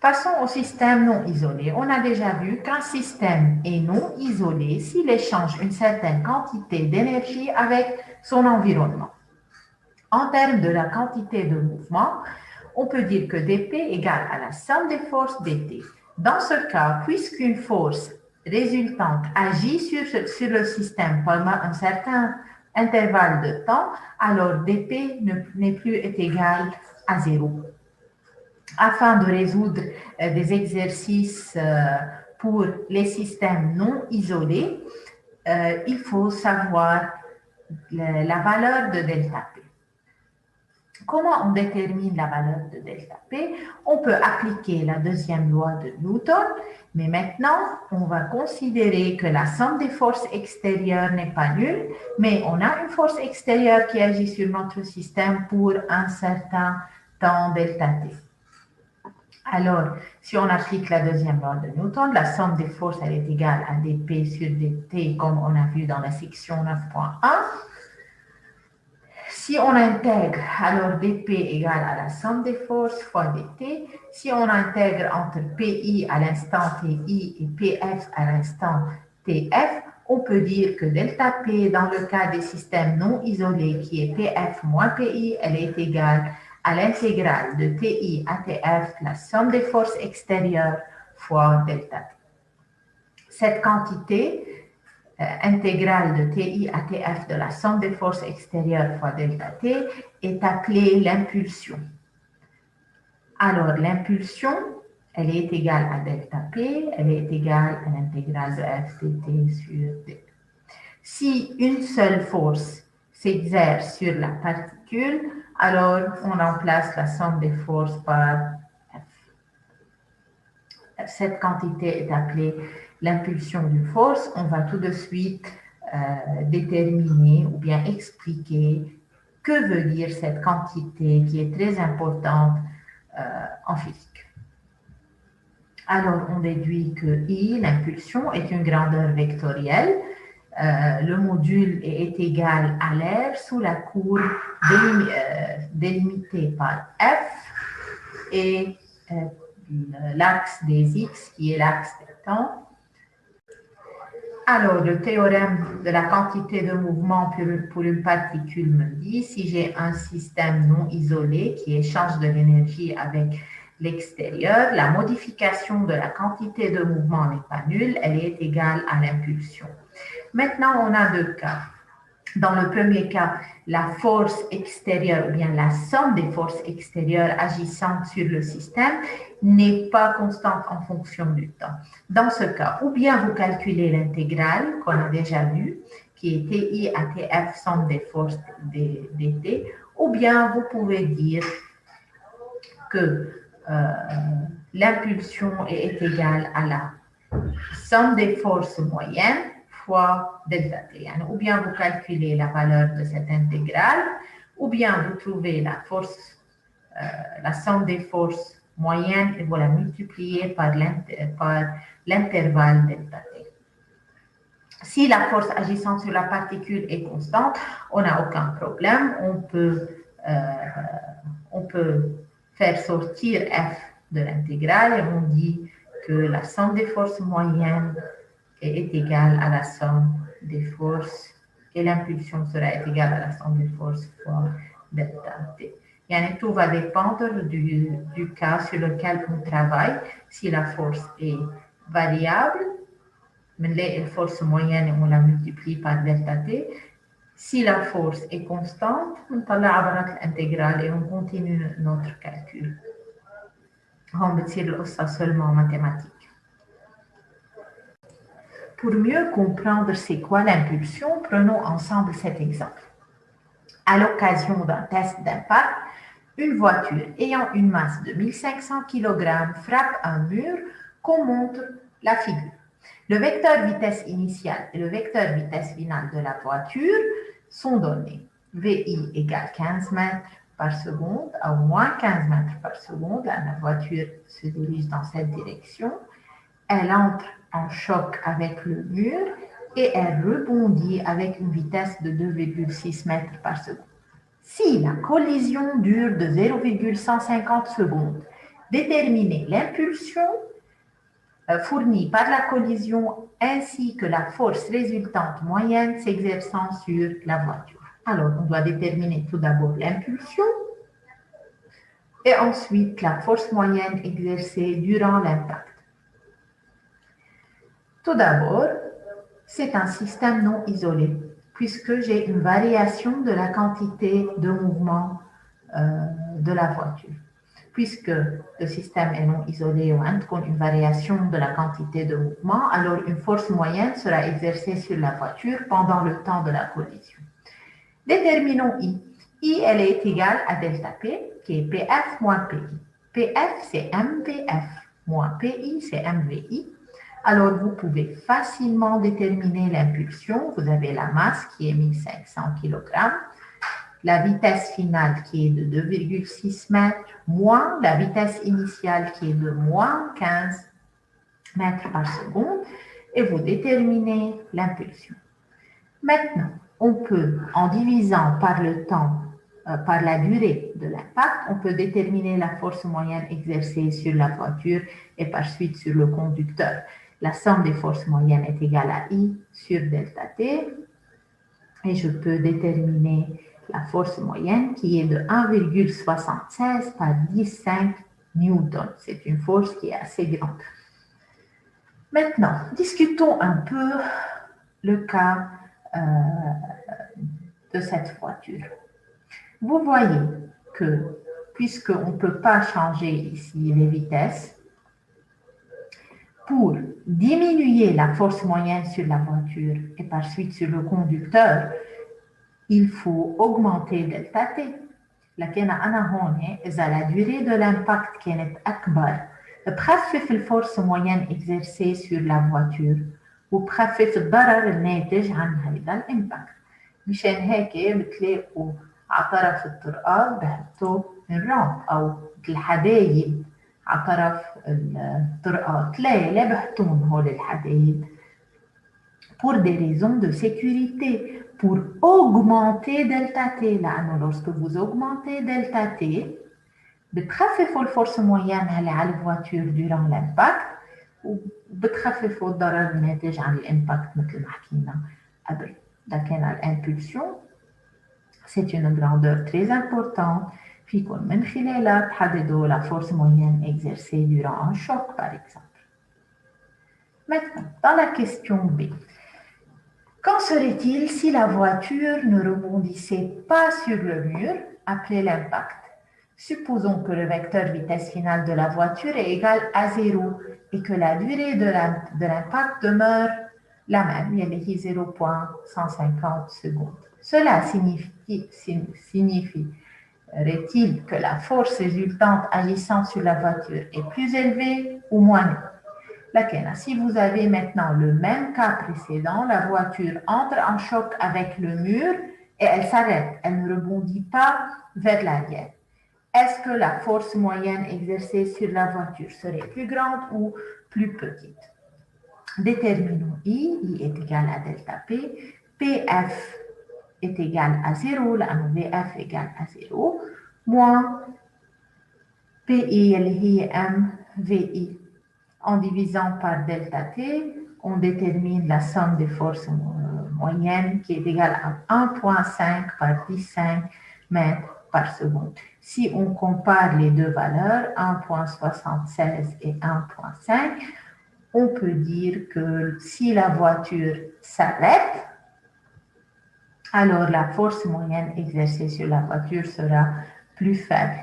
Passons au système non isolé. On a déjà vu qu'un système est non isolé s'il échange une certaine quantité d'énergie avec son environnement. En termes de la quantité de mouvement, on peut dire que dP égale à la somme des forces dt. Dans ce cas, puisqu'une force résultante agit sur le système pendant un certain intervalle de temps, alors dP n'est plus égal à zéro. Afin de résoudre des exercices pour les systèmes non isolés, il faut savoir la valeur de delta P. Comment on détermine la valeur de delta P? On peut appliquer la deuxième loi de Newton, mais maintenant, on va considérer que la somme des forces extérieures n'est pas nulle, mais on a une force extérieure qui agit sur notre système pour un certain temps delta T. Alors, si on applique la deuxième loi de Newton, la somme des forces elle est égale à dP sur dt, comme on a vu dans la section 9.1. Si on intègre, alors dP égale à la somme des forces fois dt. Si on intègre entre PI à l'instant TI et PF à l'instant TF, on peut dire que delta P, dans le cas des systèmes non isolés, qui est PF moins PI, elle est égale à l'intégrale de TI à TF, la somme des forces extérieures fois delta T. Cette quantité intégrale de TI à TF de la somme des forces extérieures fois delta T est appelée l'impulsion. Alors, l'impulsion, elle est égale à delta P, elle est égale à l'intégrale de F dt sur d. Si une seule force s'exerce sur la particule, alors on remplace la somme des forces par F. Cette quantité est appelée l'impulsion d'une force. On va tout de suite déterminer ou bien expliquer que veut dire cette quantité qui est très importante en physique. Alors, on déduit que I, l'impulsion, est une grandeur vectorielle. Le module est égal à l'air sous la courbe délimitée par F et l'axe des X qui est l'axe des temps. Alors, le théorème de la quantité de mouvement pour une particule me dit si j'ai un système non isolé qui échange de l'énergie avec l'extérieur, la modification de la quantité de mouvement n'est pas nulle, elle est égale à l'impulsion. Maintenant, on a deux cas. Dans le premier cas, la force extérieure ou bien la somme des forces extérieures agissantes sur le système n'est pas constante en fonction du temps. Dans ce cas, ou bien vous calculez l'intégrale qu'on a déjà vue, qui est TI à TF somme des forces dt, ou bien vous pouvez dire que l'impulsion est égale à la somme des forces moyennes fois delta T. Ou bien vous calculez la valeur de cette intégrale, ou bien vous trouvez la somme des forces moyennes et vous la multipliez par l'intervalle delta T. Si la force agissante sur la particule est constante, on n'a aucun problème. On peut faire sortir F de l'intégrale et on dit que la somme des forces moyennes est égale à la somme des forces et l'impulsion sera égale à la somme des forces fois delta T. Et tout va dépendre du cas sur lequel on travaille. Si la force est variable, les forces moyennes, on la multiplie par delta T. Si la force est constante, on طلع l'intégrale et on continue notre calcul. On بتصير القصة seulement mathématique. Pour mieux comprendre c'est quoi l'impulsion, prenons ensemble cet exemple. À l'occasion d'un test d'impact, une voiture ayant une masse de 1500 kg frappe un mur qu'on montre la figure. Le vecteur vitesse initiale et le vecteur vitesse finale de la voiture sont donnés. VI égale 15 mètres par seconde à au moins 15 mètres par seconde. Là, la voiture se dirige dans cette direction. Elle entre en choc avec le mur et elle rebondit avec une vitesse de 2,6 mètres par seconde. Si la collision dure de 0,150 secondes déterminer l'impulsion fournie par la collision ainsi que la force résultante moyenne s'exerçant sur la voiture. Alors, on doit déterminer tout d'abord l'impulsion et ensuite la force moyenne exercée durant l'impact. Tout d'abord, c'est un système non isolé puisque j'ai une variation de la quantité de mouvement de la voiture. Puisque le système est non isolé ou une variation de la quantité de mouvement, alors une force moyenne sera exercée sur la voiture pendant le temps de la collision. Déterminons I. I, elle est égale à delta P, qui est PF moins PI. PF, c'est MPF, moins PI, c'est MVI. Alors, vous pouvez facilement déterminer l'impulsion. Vous avez la masse qui est 1500 kg, la vitesse finale qui est de 2,6 mètres, moins la vitesse initiale qui est de moins 15 mètres par seconde, et vous déterminez l'impulsion. Maintenant, on peut, en divisant par le temps, par la durée de l'impact, on peut déterminer la force moyenne exercée sur la voiture et par suite sur le conducteur. La somme des forces moyennes est égale à I sur delta T, et je peux déterminer la force moyenne qui est de 1,76 par 10,5 newtons. C'est une force qui est assez grande. Maintenant, discutons un peu le cas de cette voiture. Vous voyez que, puisqu'on ne peut pas changer ici les vitesses, pour diminuer la force moyenne sur la voiture et par suite sur le conducteur, il faut augmenter delta T. لكن أنا هون إذا la durée de l'impact كانت أكبر بخفف الفورس موين exercée sur la voiture وبخفف الضرر الناتج عن هذا الإمباكت. مشان هيك بتلاقوا على طرف الطرقات بحطوا الرامب أو الحدايد على طرف الطرقات. ليه بحطون هول الحدايد؟ pour des raisons de sécurité, pour augmenter delta T. لأنه lorsque vous augmentez delta T, بتخففوا الفورس موين على الفواتور durant l'impact وبتخففوا الضرر الناتج عن الإمباكت مثل ما حكينا قبل. لكن l'impulsion, c'est une grandeur très importante فيكم من خلالها تحددوا la force moyenne exercée durant un choc par exemple. Maintenant, dans la question B, qu'en serait-il si la voiture ne rebondissait pas sur le mur après l'impact? Supposons que le vecteur vitesse finale de la voiture est égal à 0 et que la durée de l'impact demeure la même, il y a 0,150 secondes. Cela signifierait-il que la force résultante agissant sur la voiture est plus élevée ou moins? Si vous avez maintenant le même cas précédent, la voiture entre en choc avec le mur et elle s'arrête, elle ne rebondit pas vers l'arrière. Est-ce que la force moyenne exercée sur la voiture serait plus grande ou plus petite? Déterminons I. I est égal à delta P. PF est égal à 0, la VF est égal à 0, moins PI, اللي هي MVI. En divisant par delta T, on détermine la somme des forces moyennes qui est égale à 1,5 par 10,5 mètres par seconde. Si on compare les deux valeurs, 1,76 et 1,5, on peut dire que si la voiture s'arrête, alors la force moyenne exercée sur la voiture sera plus faible.